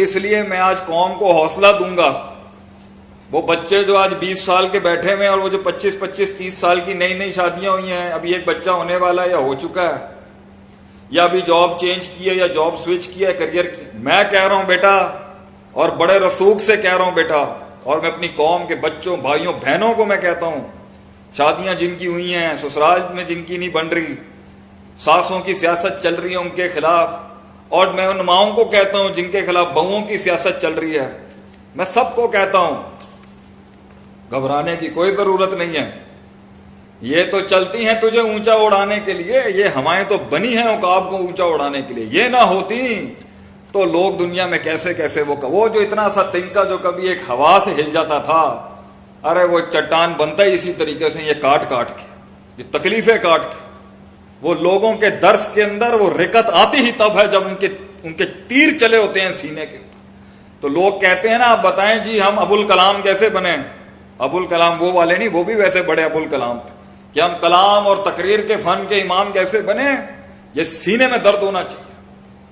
اس لیے میں آج قوم کو حوصلہ دوں گا. وہ بچے جو آج 20 سال کے بیٹھے ہوئے ہیں اور وہ جو 25-30 سال کی نئی نئی شادیاں ہوئی ہیں, ابھی ایک بچہ ہونے والا ہے یا ہو چکا ہے, یا ابھی جاب چینج کی ہے یا جاب سوئچ کیا ہے کریئر کی, میں کہہ رہا ہوں بیٹا, اور بڑے رسوخ سے کہہ رہا ہوں بیٹا, اور میں اپنی قوم کے بچوں, بھائیوں, بہنوں کو میں کہتا ہوں, شادیاں جن کی ہوئی ہیں, سسرال میں جن کی نہیں بن رہی, ساسوں کی سیاست چل رہی ہے ان کے خلاف, اور میں ان ماؤں کو کہتا ہوں جن کے خلاف بہوؤں کی سیاست چل رہی ہے, میں سب کو کہتا ہوں گھبرانے کی کوئی ضرورت نہیں ہے. یہ تو چلتی ہیں تجھے اونچا اڑانے کے لیے, یہ ہوائیں تو بنی ہیں عقاب کو اونچا اڑانے کے لیے. یہ نہ ہوتی تو لوگ دنیا میں کیسے کیسے وہ جو اتنا سا تنکا جو کبھی ایک ہوا سے ہل جاتا تھا, ارے وہ ایک چٹان بنتا ہی اسی طریقے سے, یہ کاٹ کاٹ کے, یہ تکلیفیں کاٹ کے. وہ لوگوں کے درس کے اندر وہ رکت آتی ہی تب ہے جب ان کے تیر چلے ہوتے ہیں سینے کے اوپر. تو لوگ کہتے ہیں نا, آپ بتائیں جی ہم ابوالکلام کیسے بنے. ابوالکلام وہ والے نہیں, وہ بھی ویسے بڑے ابوالکلام تھے, کہ ہم کلام اور تقریر کے فن کے امام کیسے بنے. یہ سینے میں درد ہونا چاہیے.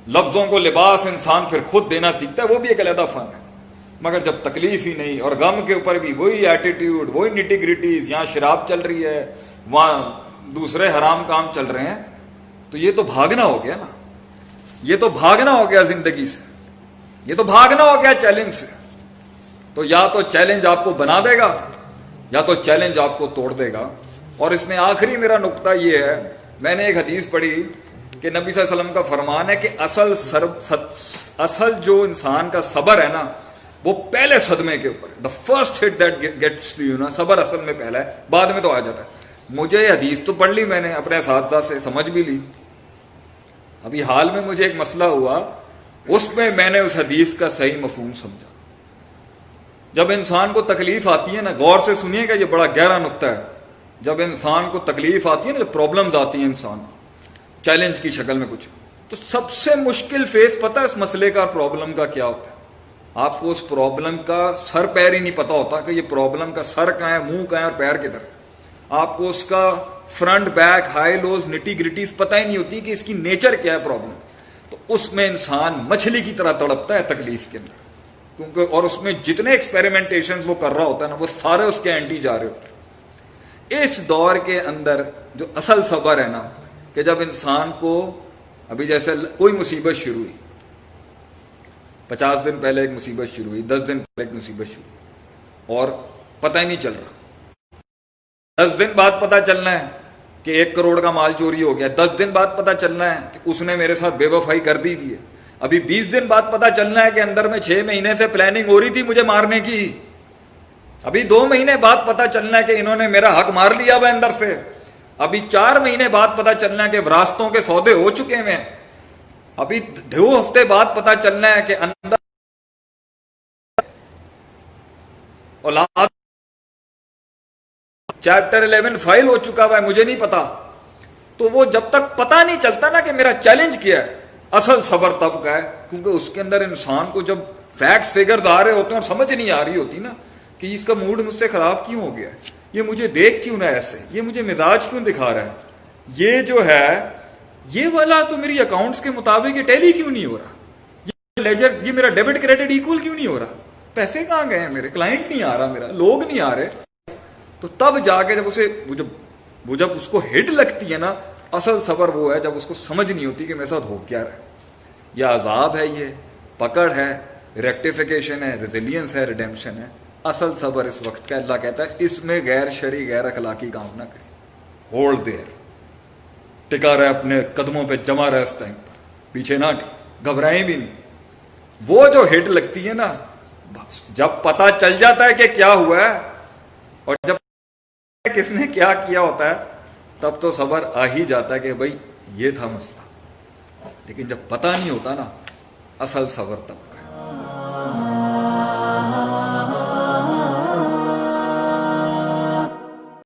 لفظوں کو لباس انسان پھر خود دینا سیکھتا ہے, وہ بھی ایک علیحدہ فن ہے. مگر جب تکلیف ہی نہیں, اور غم کے اوپر بھی وہی ایٹیٹیوڈ, وہی نیٹی گریٹیز, یہاں شراب چل رہی ہے, وہاں دوسرے حرام کام چل رہے ہیں, تو یہ تو بھاگنا ہو گیا نا. یہ تو بھاگنا ہو گیا زندگی سے, یہ تو بھاگنا ہو گیا چیلنج سے. تو یا تو چیلنج آپ کو بنا دے گا یا تو چیلنج آپ کو توڑ دے گا. اور اس میں آخری میرا نقطہ یہ ہے, میں نے ایک حدیث پڑھی کہ نبی صلی اللہ علیہ وسلم کا فرمان ہے کہ اصل جو انسان کا صبر ہے نا, وہ پہلے صدمے کے اوپر, the first hit that gets to you نا, صبر اصل میں پہلا ہے, بعد میں تو آ جاتا ہے. مجھے یہ حدیث تو پڑھ لی میں نے, اپنے اساتذہ سے سمجھ بھی لی. ابھی حال میں مجھے ایک مسئلہ ہوا, اس میں نے اس حدیث کا صحیح مفہوم سمجھا. جب انسان کو تکلیف آتی ہے نا, غور سے سنیے گا, یہ بڑا گہرا نقطہ ہے. جب انسان کو تکلیف آتی ہے نا, جب پرابلمز آتی ہیں انسان کو چیلنج کی شکل میں کچھ, تو سب سے مشکل فیس پتہ ہے اس مسئلے کا, پرابلم کا کیا ہوتا ہے. آپ کو اس پرابلم کا سر پیر ہی نہیں پتہ ہوتا کہ یہ پرابلم کا سر کہاں ہے, منہ کہاں ہے اور پیر کدھر ہے. آپ کو اس کا فرنٹ بیک ہائی لوز نٹی گریٹیز پتہ ہی نہیں ہوتی کہ اس کی نیچر کیا ہے پرابلم. تو اس میں انسان مچھلی کی طرح تڑپتا ہے تکلیف کے اندر, کیونکہ اور اس میں جتنے ایکسپیریمنٹیشنز وہ کر رہا ہوتا ہے نا, وہ سارے اس کے اینٹی جا رہے ہوتے ہیں. اس دور کے اندر جو اصل صبر ہے نا, کہ جب انسان کو ابھی جیسے کوئی مصیبت شروع ہوئی, 50 دن پہلے ایک مصیبت شروع ہوئی, 10 دن پہلے ایک مصیبت شروع ہوئی, اور پتہ ہی نہیں چل رہا. 10 دن بعد پتہ چلنا ہے کہ 1 کروڑ کا مال چوری ہو گیا. 10 دن بعد پتہ چلنا ہے کہ اس نے میرے ساتھ بے وفائی کر دی بھی ہے. ابھی 20 دن بعد پتہ چلنا ہے کہ اندر میں 6 مہینے سے پلاننگ ہو رہی تھی مجھے مارنے کی. ابھی 2 مہینے بعد پتہ چلنا ہے کہ انہوں نے میرا حق مار لیا ہوا اندر سے. ابھی 4 مہینے بعد پتہ چلنا ہے کہ وراثتوں کے سودے ہو چکے ہیں. ابھی 2 ہفتے بعد پتہ چلنا ہے کہ اندر اولاد چیپٹر 11 فائل ہو چکا ہوا ہے, مجھے نہیں پتا. تو وہ جب تک پتہ نہیں چلتا نا کہ میرا چیلنج کیا ہے, اصل صبر تب کا ہے. کیونکہ اس کے اندر انسان کو جب فیکٹس فگرز آ رہے ہوتے ہیں اور سمجھ نہیں آ رہی ہوتی نا کہ اس کا موڈ مجھ سے خراب کیوں ہو گیا ہے, یہ مجھے دیکھ کیوں نہ ایسے, یہ مجھے مزاج کیوں دکھا رہا ہے, یہ جو ہے یہ والا تو میری اکاؤنٹس کے مطابق یہ ٹیلی کیوں نہیں ہو رہا, یہ لیجر, یہ میرا ڈیبٹ کریڈٹ ایکول کیوں نہیں ہو رہا, پیسے کہاں گئے ہیں میرے, کلائنٹ نہیں آ رہا میرا, لوگ نہیں آ رہے. تو تب جا کے جب اسے وہ جب اس کو ہٹ لگتی ہے نا, اصل صبر وہ ہے جب اس کو سمجھ نہیں ہوتی کہ میرے ساتھ ہو کیا رہا ہے. یہ عذاب ہے, یہ پکڑ ہے, ریکٹیفیکیشن ہے, ریزیلینس ہے, ریڈیمشن ہے. اصل صبر اس وقت کا, اللہ کہتا ہے اس میں غیر شرعی غیر اخلاقی کام نہ کرے. ہولڈ دیر, ٹکا رہے اپنے قدموں پہ, جمع رہے اس ٹائم پر, پیچھے نہ ہٹے, گھبرائیں بھی نہیں. وہ جو ہٹ لگتی ہے نا, جب پتہ چل جاتا ہے کہ کیا ہوا ہے اور جب کس نے کیا کیا ہوتا ہے, تب تو صبر آ ہی جاتا ہے کہ بھائی یہ تھا مسئلہ. لیکن جب پتہ نہیں ہوتا نا, اصل صبر تب